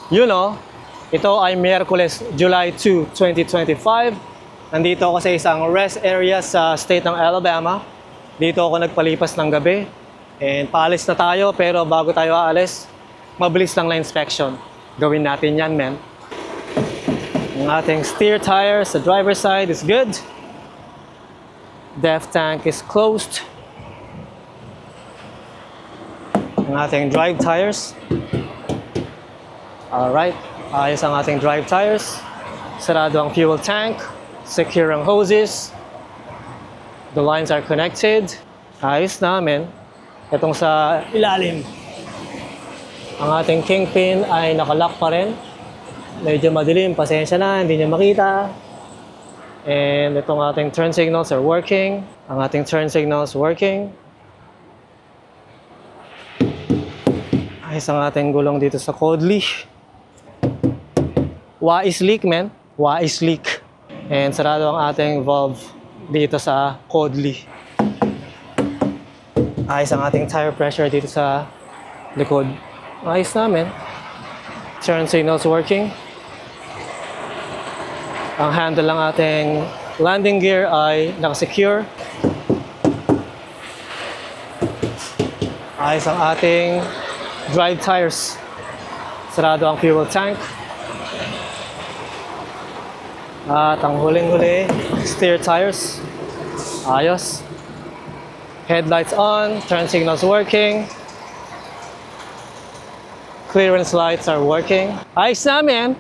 Ito ay Miyerkules, July 2, 2025. Nandito ako sa isang rest area sa state ng Alabama. Dito ako nagpalipas ng gabi. And paalis na tayo, pero bago tayo aalis, mabilis lang na inspection. Gawin natin yan, men. Ang ating steer tire sa driver's side is good. DEF tank is closed. Ang ating drive tires. Alright, ayos ang ating drive tires. Sarado ang fuel tank. Secure ang hoses. The lines are connected. Ayos namin. Itong sa ilalim. Ang ating kingpin ay nakalock pa rin. Medyo madilim, pasensya na, hindi niya makita. And itong ating turn signals are working. Ang ating turn signals working. Ayos ang ating gulong dito sa Codley. Wais leak, man. Wais leak. And sarado ang ating valve dito sa Codley. Ayos ang ating tire pressure dito sa likod. Ayos namin. Turn signals working. Ang handle ng ating landing gear ay nakasecure. Ayos ang ating drive tires. Sarado ang fuel tank. At ang huling-huli, steer tires. Ayos. Headlights on, turn signals working. Clearance lights are working. Ayos namin.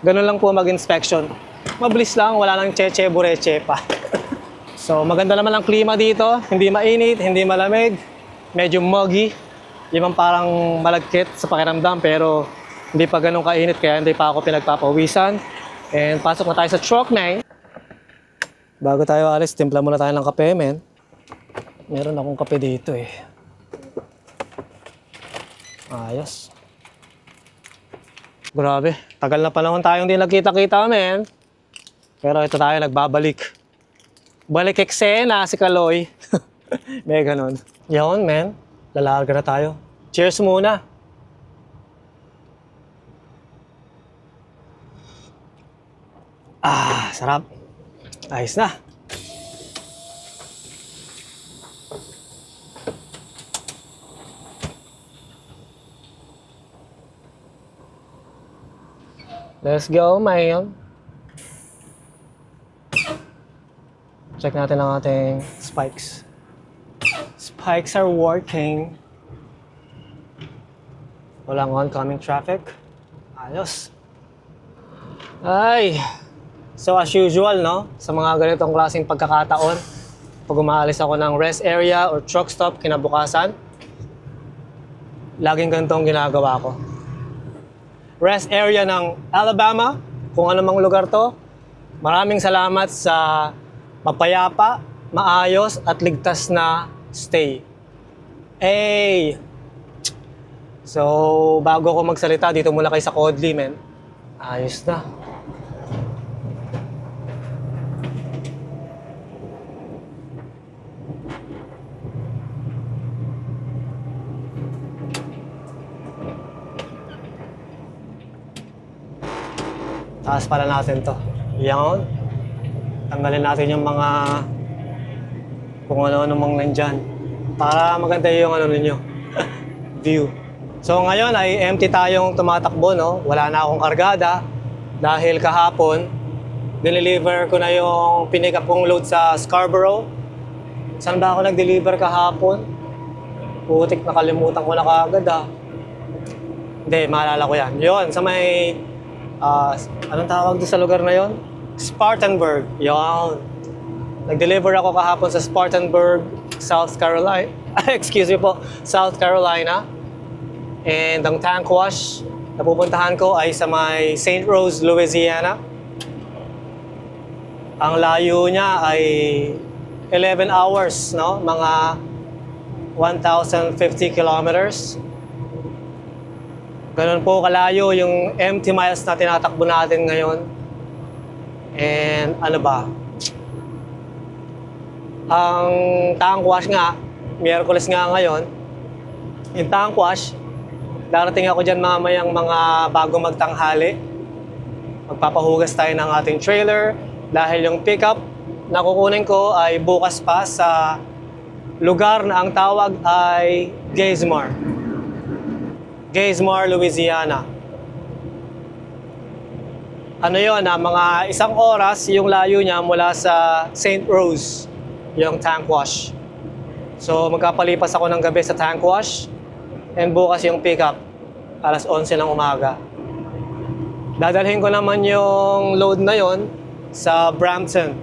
Ganun lang po mag-inspection. Mabilis lang, wala nang cheche, bureche pa. So maganda naman ang klima dito. Hindi mainit, hindi malamig. Medyo muggy. Yung parang malagkit sa pakiramdam pero hindi pa ganun kainit kaya hindi pa ako pinagpapawisan. And pasok na tayo sa truck na. Bago tayo alis, timpla muna tayo ng kape, men. Meron akong kape dito eh. Ayos. Grabe, tagal na panahon tayong di nagkita-kita, men. Pero ito tayo, nagbabalik. Balik eksena si Kaloy. May ganun. Yun, men. Lalarga na tayo. Cheers muna. Sarap. Ayos na. Let's go, man. Check natin ang ating spikes. Spikes are working. Walang oncoming traffic. Ayos. Ay. So as usual, no? Sa mga ganitong klaseng pagkakataon, pag umaalis ako ng rest area or truck stop kinabukasan, laging ganitong ginagawa ko. Rest area ng Alabama, kung anumang lugar to, maraming salamat sa mapayapa, maayos at ligtas na stay. Hey! So, bago ko magsalita, dito muna kayo sa Codley, men. Ayos na. Taas pala natin to. Yan. Tanggalin natin yung mga kung ano-ano mang nandyan. Para maganda yung ano ninyo. View. So ngayon ay empty tayong tumatakbo, no? Wala na akong kargada. Dahil kahapon, dineliver ko na yung pinick up kong load sa Scarborough. Saan ba ako nag-deliver kahapon? Putik, nakalimutan ko na kaagad Hindi, maalala ko yan. Yun, sa may anong tawag doon sa lugar na yon? Spartanburg. Yon. Nag-deliver ako kahapon sa Spartanburg, South Carolina. Excuse me po, South Carolina. And ang tank wash na pupuntahan ko ay sa may St. Rose, Louisiana. Ang layo niya ay 11 hours, no? Mga 1,050 kilometers. Ganun po kalayo yung empty miles na tinatakbo natin ngayon. And ano ba? Ang tank wash nga, Miyerkules nga ngayon, yung tank wash, Darating ako dyan mamayang mga bago magtanghali. Magpapahugas tayo ng ating trailer dahil yung pickup na kukunin ko ay bukas pa sa lugar na ang tawag ay Geismar, Louisiana. Ano yun, mga 1 oras yung layo niya mula sa St. Rose, yung tank wash. So magkapalipas ako ng gabi sa tank wash and bukas yung pickup, alas 11 ng umaga. Dadalhin ko naman yung load na yon sa Brampton.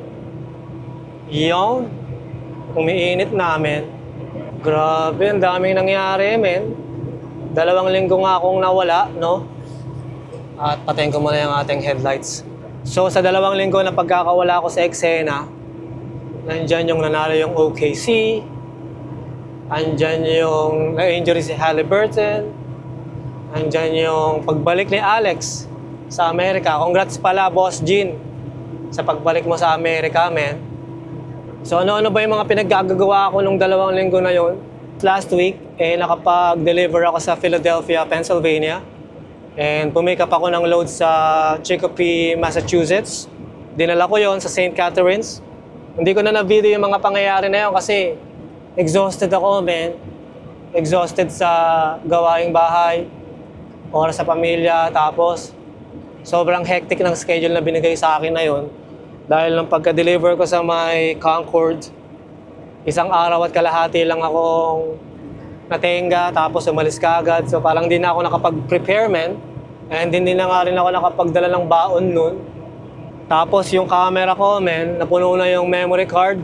Yung umiinit namin. Grabe, ang daming nangyari, men. 2 linggo nga akong nawala, no? At patayin ko muna yung ating headlights. So sa 2 linggo na pagkakawala ko sa eksena, nandyan yung nanalo yung OKC, andyan yung na-injury si Halliburton, andyan yung pagbalik ni Alex sa Amerika. Congrats pala, Boss Gene, sa pagbalik mo sa Amerika, men. So ano-ano ba yung mga pinaggagawa ko nung 2 linggo na yon? Last week, nakapag-deliver ako sa Philadelphia, Pennsylvania. And pumick up ako ng load sa Chicopee, Massachusetts. Dinala ko yon sa St. Catharines. Hindi ko na na-video yung mga pangyayari na yon kasi exhausted ako, man. Exhausted sa gawaing bahay, oras sa pamilya, tapos sobrang hectic ng schedule na binigay sa akin na yon. Dahil nung pagka-deliver ko sa my Concord, 1 araw at kalahati lang akong natenga, tapos umalis ka agad. So parang di na ako nakapag-prepare, man. And hindi na nga rin ako nakapagdala ng baon nun. Tapos yung camera ko, man, napuno na yung memory card.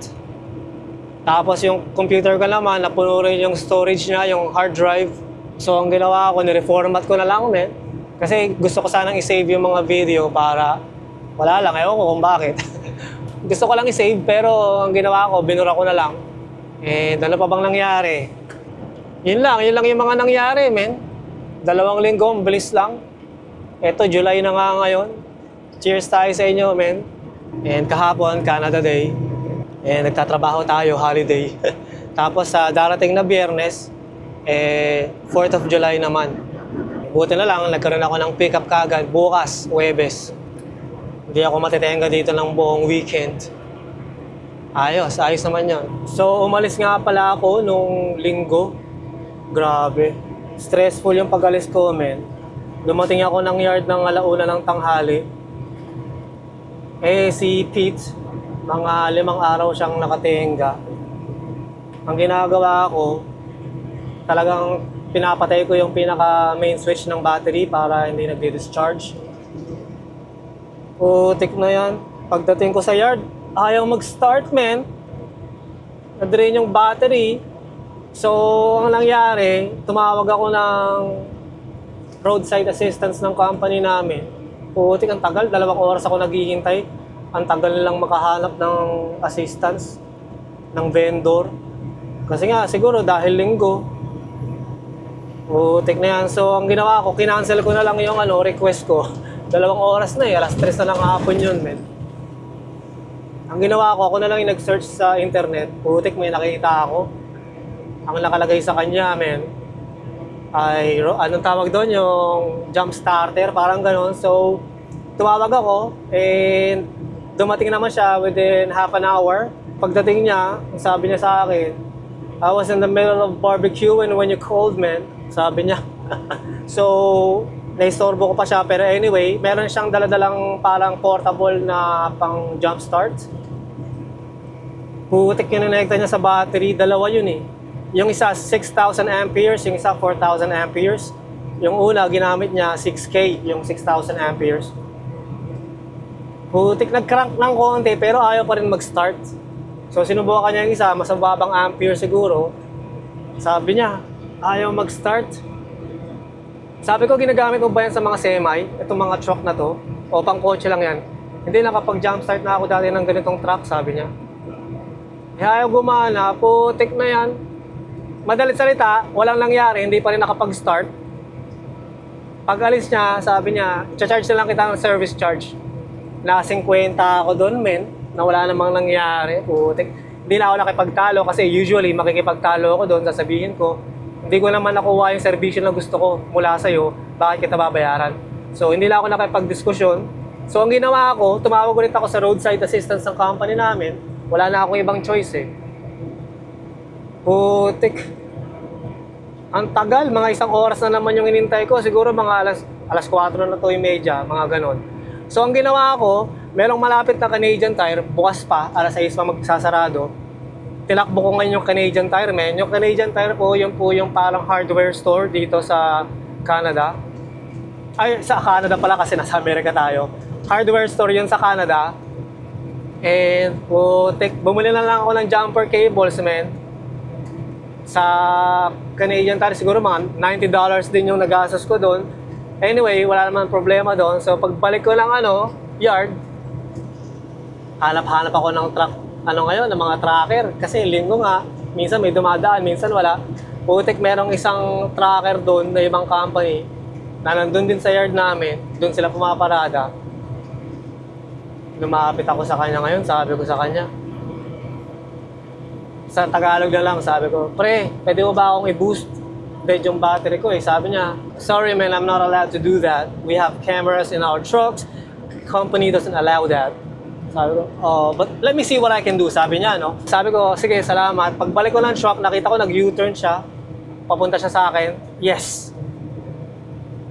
Tapos yung computer ko naman, napuno rin yung storage niya, yung hard drive. So ang ginawa ko, ni-reformat ko na lang, man. Kasi gusto ko sanang i-save yung mga video para wala lang, ewan ko kung bakit. Gusto ko lang i-save pero ang ginawa ko, binura ko na lang. Ano pa bang nangyari? Yun lang yung mga nangyari, men. 2 linggo, bilis lang. Eto, July na nga ngayon. Cheers tayo sa inyo, men. And kahapon, Canada Day. And nagtatrabaho tayo, holiday. Tapos sa darating na Biyernes, 4th of July naman. Buti na lang, nagkaroon ako ng pick-up kaagad bukas, Huwebes. Hindi ako matitenga dito ng buong weekend. Ayos naman yan. So, umalis nga pala ako nung linggo. Grabe. Stressful yung pag-alis ko, men. Dumating ako ng yard ng 1:00 ng tanghali. Si Pete, mga 5 araw siyang nakatenga. Ang ginagawa ko, talagang pinapatay ko yung pinaka main switch ng battery para hindi nagdi-discharge. Putik na yan. Pagdating ko sa yard, ayaw mag-start, men. Na-drain yung battery. So, ang nangyari, tumawag ako ng roadside assistance ng company namin. Putik, ang tagal. 2 oras ako naghihintay. Ang tagal nilang makahanap ng assistance ng vendor. Kasi nga, siguro dahil linggo. Putik na yan. So, ang ginawa ko, kinancel ko na lang yung request ko. 2 oras na alas 3 na lang hapon yun, men. Ang ginawa ko, ako na lang yung nag-search sa internet. Putik, may nakita ako. Ang nakalagay sa kanya, men, ay, anong tawag doon? Yung jump starter, parang gano'n. So, tumawag ako, and dumating naman siya within half an hour. Pagdating niya, sabi niya sa akin, I was in the middle of barbecue and when you called, man, sabi niya. So, naistorbo ko pa siya. Pero anyway, meron siyang daladalang parang portable na pang jump start. Putik yung ninekta niya sa battery, 2 yun eh. Yung isa 6,000 amperes, yung isa 4,000 amperes. Yung una, ginamit niya 6K, yung 6,000 amperes. Putik, nag-crank ng konti, pero ayaw pa rin mag-start. So, sinubukan niya yung isa, mas mababang ampere siguro. Sabi niya, ayaw mag-start. Sabi ko, ginagamit mo ba yan sa mga semi? Itong mga truck na to? O pang kotse lang yan? Hindi, nakapag-jump start na ako dati ng ganitong truck, sabi niya. Ayaw gumana, putik na yan. Madalit salita, walang nangyari, hindi pa rin nakapag-start. Pag alis niya, sabi niya, charge na lang kita ng service charge. Na 50 ako doon, men, na wala namang nangyari. Putik. Hindi na ako nakipagtalo kasi usually makikipagtalo ako doon, sasabihin ko, hindi ko naman nakuha yung servisyo na gusto ko mula sa'yo, bakit kita babayaran? So, hindi lang ako nakipag-diskusyon. So, ang ginawa ko, tumawag ulit ako sa roadside assistance ng company namin. Wala na akong ibang choice eh. Putik. Ang tagal, mga 1 oras na naman yung inintay ko. Siguro mga alas 4 na to yung media, mga ganon. So, ang ginawa ko, merong malapit na Canadian Tire, bukas pa, alas 6 pa magsasarado. Tinakbo ko ngayon yung Canadian Tire, men. Yung Canadian Tire po yung parang hardware store dito sa Canada. Ay, sa Canada pala kasi nasa Amerika tayo. Hardware store yun sa Canada. And, bumili na lang ako ng jumper cables, men. Sa Canadian Tire, siguro mga $90 din yung nagastos ko doon. Anyway, wala naman problema doon. So, pagbalik ko ng yard, hanap-hanap ako ng truck, ng mga tracker. Kasi linggo nga, minsan may dumadaan, minsan wala. Putik, merong isang tracker doon na ibang company na nandun din sa yard namin, doon sila pumaparada. Lumapit ako sa kanya ngayon, sabi ko sa kanya, sa Tagalog na lang, sabi ko, pre, pwede mo ba akong i-boost dead yung battery ko eh? Sabi niya, sorry man, I'm not allowed to do that. We have cameras in our trucks. Company doesn't allow that. Sabi ko, oh, but let me see what I can do, sabi niya, no? Sabi ko, sige, salamat. Pagbalik ko ng truck, nakita ko nag-U-turn siya. Papunta siya sa akin. Yes.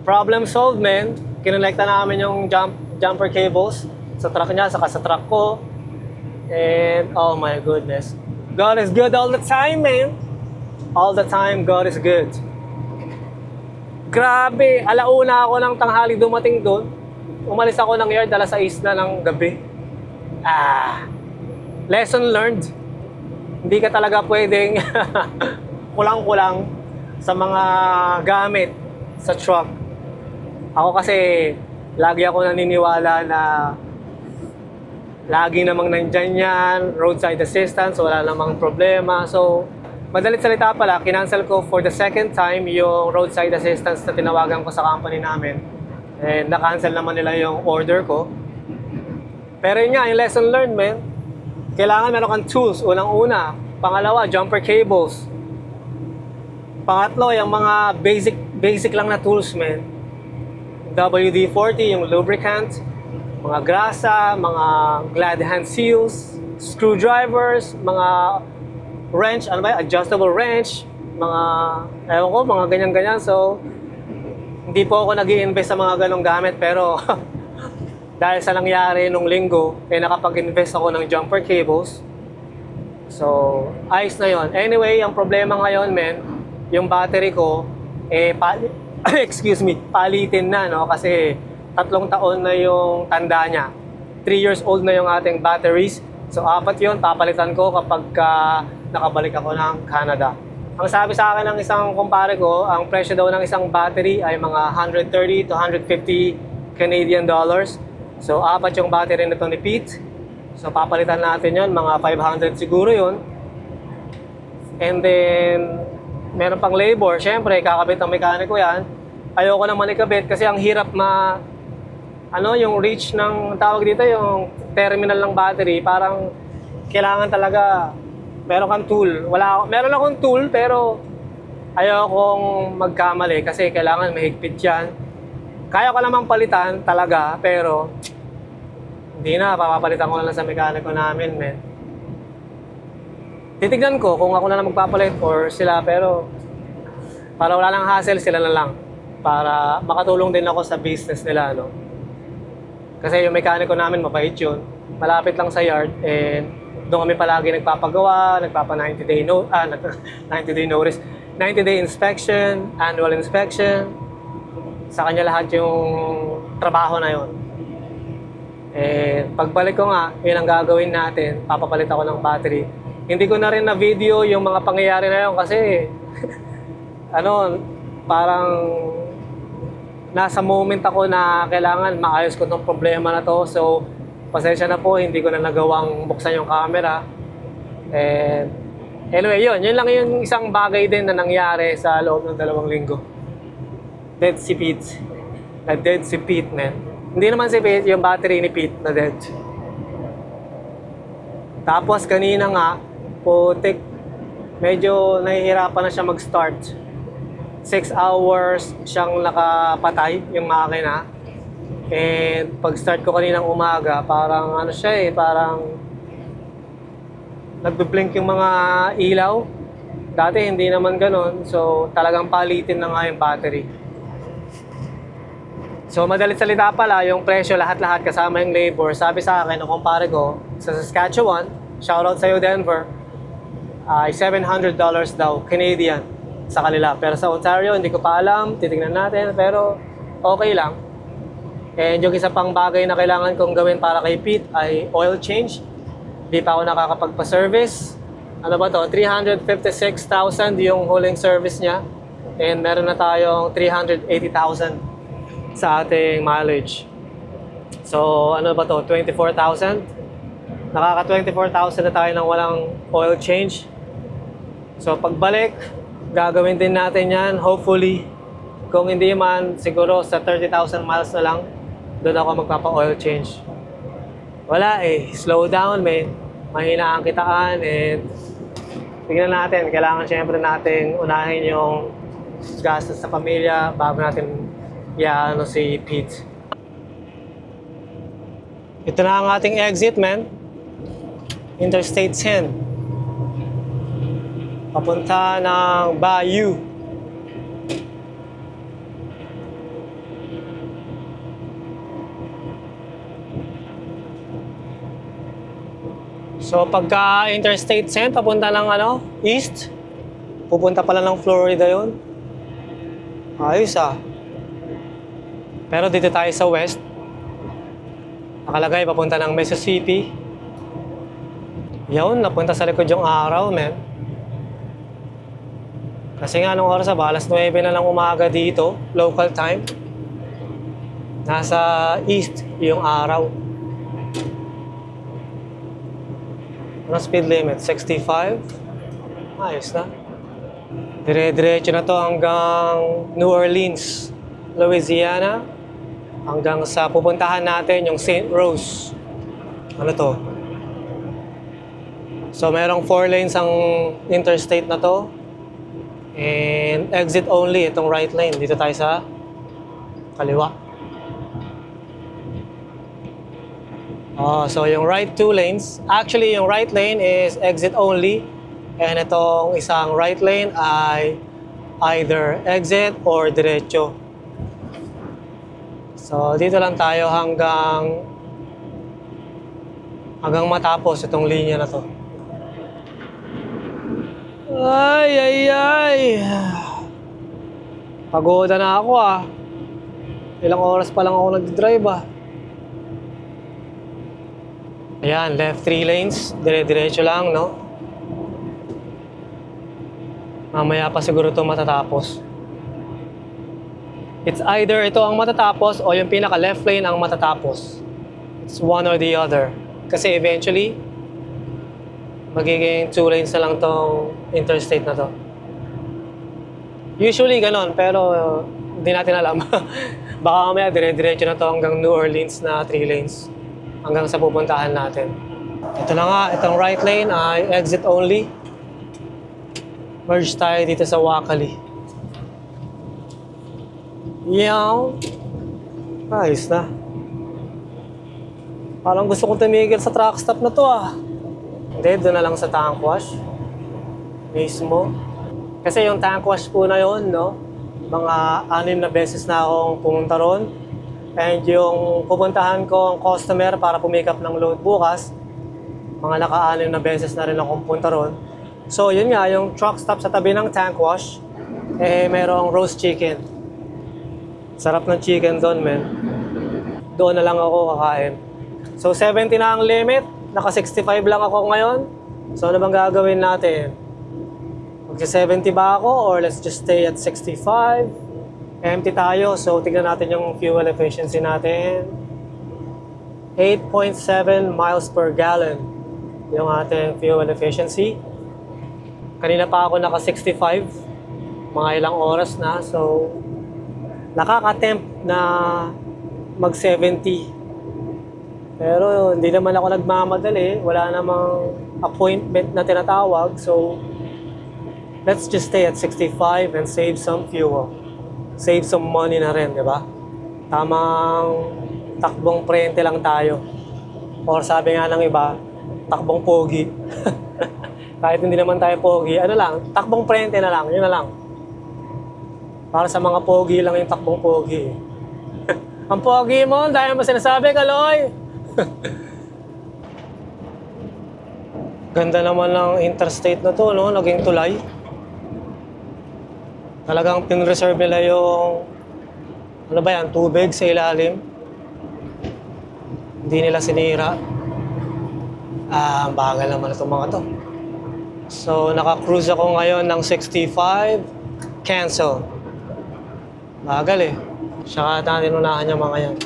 Problem solved, man. Kinonekta namin yung jumper cables sa truck niya, saka sa truck ko. And, oh my goodness. God is good all the time, man. All the time, God is good. Grabe, alauna ako ng tanghali dumating doon. Umalis ako ng yard, alas 6 na ng gabi. Lesson learned. Hindi ka talaga pwedeng kulang-kulang sa mga gamit sa truck. Ako kasi, lagi ako naniniwala na lagi namang nandyan yan, roadside assistance, wala namang problema. So, madalit salita pala, kinancel ko for the second time yung roadside assistance na tinawagan ko sa company namin. And na-cancel naman nila yung order ko. Pero yun nga, yung lesson learned, man. Kailangan meron kang tools, unang-una. Pangalawa, jumper cables. Pangatlo, yung mga basic lang na tools, man. WD-40, yung lubricant. Mga grasa, mga glad hand seals, screwdrivers, mga wrench, adjustable wrench, mga ganyan-ganyan. So, hindi po ako nag-i-invest sa mga ganong gamit, pero dahil sa nangyari nung linggo, nakapag-invest ako ng jumper cables. So, ayos na yon. Anyway, ang problema ngayon, men, yung battery ko, excuse me, palitin na, no? Kasi 3 taon na yung tanda niya. 3 years old na yung ating batteries. So, 4 yun, papalitan ko kapag nakabalik ako ng Canada. Ang sabi sa akin ng isang kumpare ko, ang presyo daw ng isang battery ay mga 130 to 150 Canadian dollars. So, 4 yung battery nito ni Pete. So, papalitan natin yun, mga 500 siguro yun. And then, meron pang labor. Siyempre, kakabit ng mekaniko yan. Ayoko naman ikabit kasi ang hirap yung reach ng tawag dito, yung terminal ng battery, parang kailangan talaga meron kang tool. Meron akong tool pero ayokong magkamali kasi kailangan mahigpit yan. Kaya ko naman palitan talaga pero hindi na, papapalitan ko na lang sa mekaniko namin, men. Titignan ko kung ako na lang magpapalit or sila, pero para wala nang hassle, sila na lang. Para makatulong din ako sa business nila, no? Kasi yung mekaniko namin, mabait yun. Malapit lang sa yard and doon kami palagi nagpapagawa, 90-day notice, 90-day inspection, annual inspection. Sa kanya lahat yung trabaho na yun. And pagbalik ko nga, yun ang gagawin natin, papapalit ako ng battery. Hindi ko na rin na video yung mga pangyayari na yun kasi parang nasa moment ako na kailangan maayos ko tong problema na to. So, pasensya na po, hindi ko na nagawang buksan yung camera. And anyway, yun lang yung isang bagay din na nangyari sa loob ng 2 linggo. Dead si Pete. Na-dead si Pete, man. Hindi naman si Pete, yung battery ni Pete na dead. Tapos kanina nga, putik, medyo nahihirapan na siya mag-start. 6 hours siyang nakapatay yung makina. And pag start ko kaninang umaga, parang ano siya parang nagbe-blink yung mga ilaw. Dati hindi naman ganun, so talagang palitin na nga yung battery. So madalit salita pala, yung presyo lahat-lahat kasama yung labor, sabi sa akin, kumpare ko sa Saskatchewan, shoutout sa'yo Denver, ay $700 daw, Canadian sa kanila. Pero sa Ontario, hindi ko pa alam, titignan natin, pero okay lang. And yung isa pang bagay na kailangan kong gawin para kay Pete ay oil change. Di pa ako nakakapagpa-service. Ano ba to? 356,000 yung huling service niya. And meron na tayong 380,000 sa ating mileage. So ano ba to? 24,000? Nakaka 24,000 na tayo nang walang oil change. So pagbalik, gagawin din natin yan. Hopefully, kung hindi man, siguro sa 30,000 miles na lang, doon ako magpapa-oil change. Wala slow down man. Mahina ang kitaan and tignan natin, kailangan syempre natin unahin yung gastos sa pamilya bago natin iaano si Pete. Ito na ang ating exit, man. Interstate 10. Papunta ng Bayou. So pagka Interstate 10, papunta ng east, pupunta pala ng Florida yun. Ayos Pero dito tayo sa west. Nakalagay papunta ng Mississippi. Yun, napunta sa likod yung araw, man. Kasi nga nung oras alas 9 na ng umaga dito, local time. Nasa east yung araw. Ano speed limit? 65? Ayos na. Dire-diretso na to hanggang New Orleans, Louisiana. Hanggang sa pupuntahan natin yung St. Rose. Ano to? So merong 4 lanes ang interstate na to. And exit only itong right lane. Dito tayo sa kaliwa. So yung right 2 lanes, actually yung right lane is exit only. And itong isang right lane ay either exit or diretso. So dito lang tayo hanggang matapos itong linya na to. Ay. Pagoda na ako Ilang oras pa lang ako nag-drive Ayan, left 3 lanes, dire-diretso lang, no? Mamaya pa siguro ito matatapos. It's either ito ang matatapos o yung pinaka-left lane ang matatapos. It's one or the other. Kasi eventually, magiging 2 lanes na lang tong interstate na to. Usually ganon, pero hindi natin alam. Baka mamaya dire-diretso na to hanggang New Orleans na 3 lanes. Hanggang sa pupuntahan natin. Ito na nga, itong right lane ay exit only. Merge tayo dito sa Wakali. Yaw. Ayos na. Parang gusto kong tumigil sa truck stop na to Hindi, doon na lang sa tank wash. Mismo. Kasi yung tank wash po na yun, no? Mga 6 na beses na akong pumunta ron. And yung pupuntahan ko ang customer para pumick up ng load bukas, mga naka-6 na beses na rin akong punta ron. So yun nga, yung truck stop sa tabi ng tank wash, mayroong roast chicken. Sarap ng chicken doon, men. Doon na lang ako kakain. So 70 na ang limit, naka 65 lang ako ngayon. So ano bang gagawin natin? Magsi-70 ba ako or let's just stay at 65? Empty tayo, so tignan natin yung fuel efficiency natin. 8.7 miles per gallon yung ating fuel efficiency. Kanina pa ako naka 65, mga ilang oras na, so nakaka-tempt na mag 70. Pero hindi naman ako nagmamadali, wala namang appointment na tinatawag, so let's just stay at 65 and save some fuel. Save some money na rin, di ba? Tamang takbong prente lang tayo. Or sabi nga ng iba, takbong pogi. Kahit hindi naman tayo pogi, ano lang, takbong prente na lang, yun na lang. Para sa mga pogi lang yung takbong pogi. Ang pogi mo, dahil mo sinasabi, Kaloy. Ganda naman ng interstate na to, no? Naging tulay. Talagang pinreserve nila yung, ano ba yan, tubig sa ilalim. Hindi nila sinira. Ang bagal naman itong mga to. So, naka-cruise ako ngayon ng 65. Cancel. Bagal eh. Saka natin unahan yung mga yan.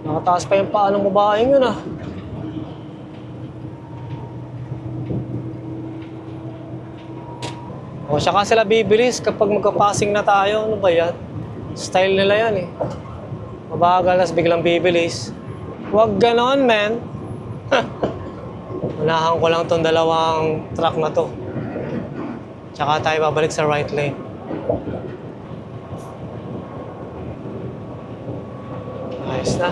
Nakataas pa yung paa ng babaeng yun ah. O, saka sila bibilis kapag magka-passing na tayo. Ano ba yan? Style nila yan eh. Mabagal, tas biglang bibilis. Huwag ganon, man. Unahan ko lang tong dalawang truck na to. Tsaka tayo babalik sa right lane. Ayos na.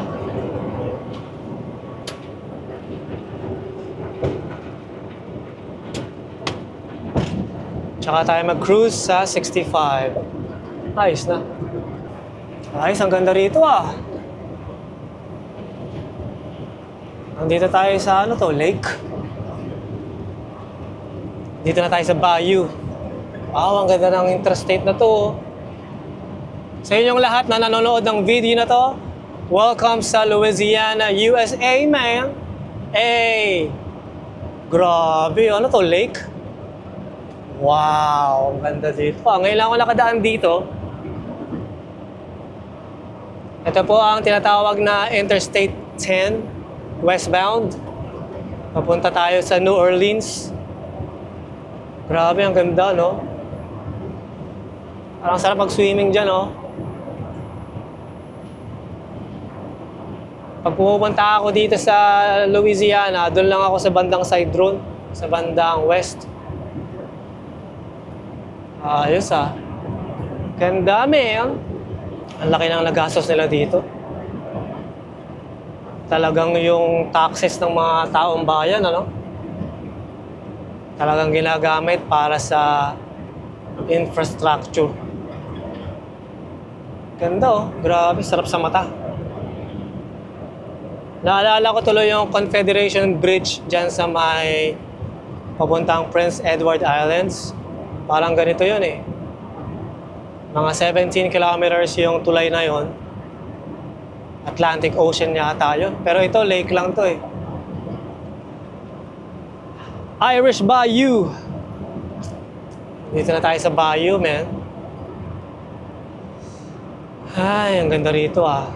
Tsaka tayo mag-cruise sa 65. Ayos na. Ayos, ang ganda rito ah. Nandito tayo sa ano to, lake. Dito na tayo sa bayou. Wow, ang ganda ng interstate na to. Sa inyong lahat na nanonood ng video na to, welcome sa Louisiana, USA, man. Hey! Grabe, ano to, lake? Wow, ang ganda dito. Ngayon lang ako nakadaan dito. Ito po ang tinatawag na Interstate 10, westbound. Papunta tayo sa New Orleans. Grabe, ang ganda, no? Parang sarap mag-swimming dyan, no? Pag pumupunta ako dito sa Louisiana, doon lang ako sa bandang side road, sa bandang west. Ayos ah. Ganda, man. Ang laki ng nagastos nila dito. Talagang yung taxes ng mga taong bayan, ano? Talagang ginagamit para sa infrastructure. Ganda oh. Grabe, sarap sa mata. Naalala ko tuloy yung Confederation Bridge dyan sa may papuntang Prince Edward Islands. Parang ganito yun eh. Mga 17 kilometers yung tulay na yon. Atlantic Ocean yata yun. Pero ito, lake lang to eh. Irish Bayou. Dito na tayo sa Bayou, man. Ay, ang ganda rito ah.